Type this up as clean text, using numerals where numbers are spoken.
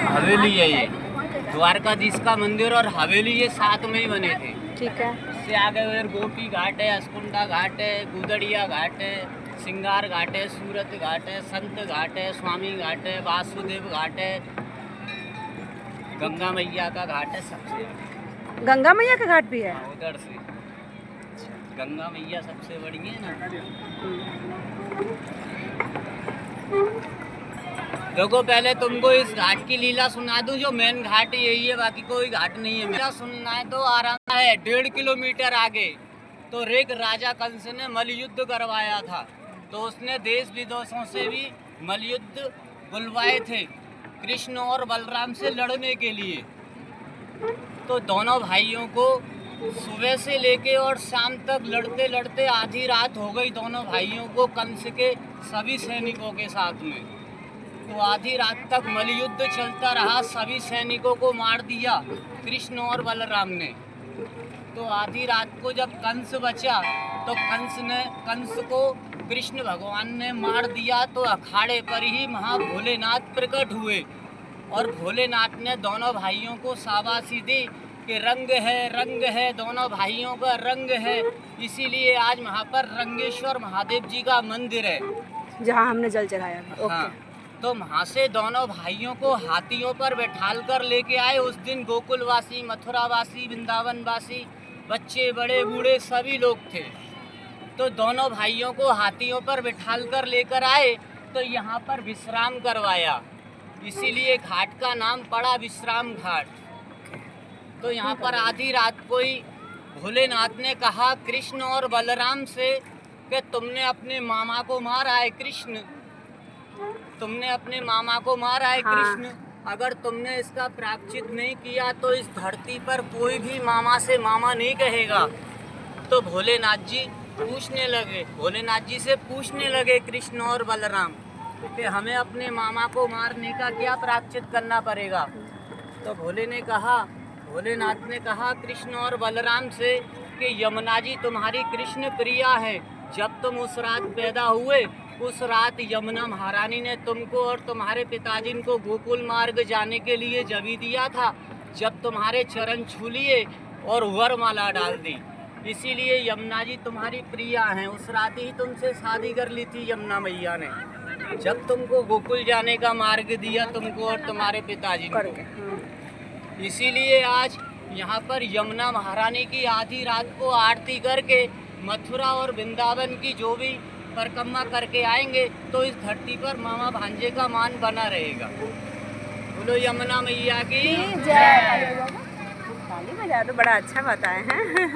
हवेली है ये, द्वारकाधीश का मंदिर और हवेली ये साथ में ही बने थे। ठीक है। इससे आगे उधर गोपी घाट है, अस्कुंडा घाट है, गुदड़िया घाट है, सिंगार घाट है, सूरत घाट है, संत घाट है, स्वामी घाट है, वासुदेव घाट है, गंगा मैया का घाट है सबसे आगे। गंगा मैया का घाट भी है? हाँ, उधर से गंगा मैया सबसे बड़ी है ना। देखो पहले तुमको इस घाट की लीला सुना दूं, जो मेन घाट यही है, बाकी कोई घाट नहीं है। मेरा सुनना है तो आराम है। 1.5 किलोमीटर आगे तो ऋग राजा कंस ने मल्लयुद्ध करवाया था, तो उसने देश विदेशों से भी मल्लयुद्ध बुलवाए थे कृष्ण और बलराम से लड़ने के लिए। तो दोनों भाइयों को सुबह से लेके और शाम तक लड़ते लड़ते आधी रात हो गई दोनों भाइयों को, कंस के सभी सैनिकों के साथ में। तो आधी रात तक मल्लयुद्ध चलता रहा, सभी सैनिकों को मार दिया कृष्ण और बलराम ने। तो आधी रात को जब कंस बचा तो कंस को कृष्ण भगवान ने मार दिया। तो अखाड़े पर ही महा भोलेनाथ प्रकट हुए और भोलेनाथ ने दोनों भाइयों को शाबाशी दी कि रंग है, दोनों भाइयों का रंग है। इसीलिए आज वहाँ पर रंगेश्वर महादेव जी का मंदिर है, जहाँ हमने जल चढ़ाया था। ओके। हाँ। तो वहाँ से दोनों भाइयों को हाथियों पर बैठाल कर लेके आए। उस दिन गोकुलवासी, मथुरावासी, वृंदावनवासी, बच्चे बड़े बूढ़े सभी लोग थे। तो दोनों भाइयों को हाथियों पर बैठाल कर लेकर आए, तो यहाँ पर विश्राम करवाया। इसीलिए घाट का नाम पड़ा विश्राम घाट। तो यहाँ पर आधी रात को ही भोलेनाथ ने कहा कृष्ण और बलराम से कि तुमने अपने मामा को मारा है कृष्ण, तुमने अपने मामा को मारा है कृष्ण। अगर तुमने इसका प्रायश्चित नहीं किया तो इस धरती पर कोई भी मामा से मामा नहीं कहेगा। तो भोलेनाथ जी से पूछने लगे कृष्ण और बलराम कि हमें अपने मामा को मारने का क्या प्रायश्चित करना पड़ेगा। तो भोलेनाथ ने कहा कृष्ण और बलराम से कि यमुना जी तुम्हारी कृष्ण प्रिया है। जब तुम उस रात पैदा हुए, उस रात यमुना महारानी ने तुमको और तुम्हारे पिताजी को गोकुल मार्ग जाने के लिए जबी दिया था, जब तुम्हारे चरण छू लिए और वरमाला डाल दी। इसीलिए यमुना जी तुम्हारी प्रिया हैं। उस रात ही तुमसे शादी कर ली थी यमुना मैया ने, जब तुमको गोकुल जाने का मार्ग दिया तुमको और तुम्हारे पिताजी को। इसीलिए आज यहाँ पर यमुना महारानी की आधी रात को आरती करके मथुरा और वृंदावन की जो भी परिक्रमा करके आएंगे तो इस धरती पर मामा भांजे का मान बना रहेगा। बोलो यमुना मैया की जय। ताली बजा दो, बड़ा अच्छा बताए हैं।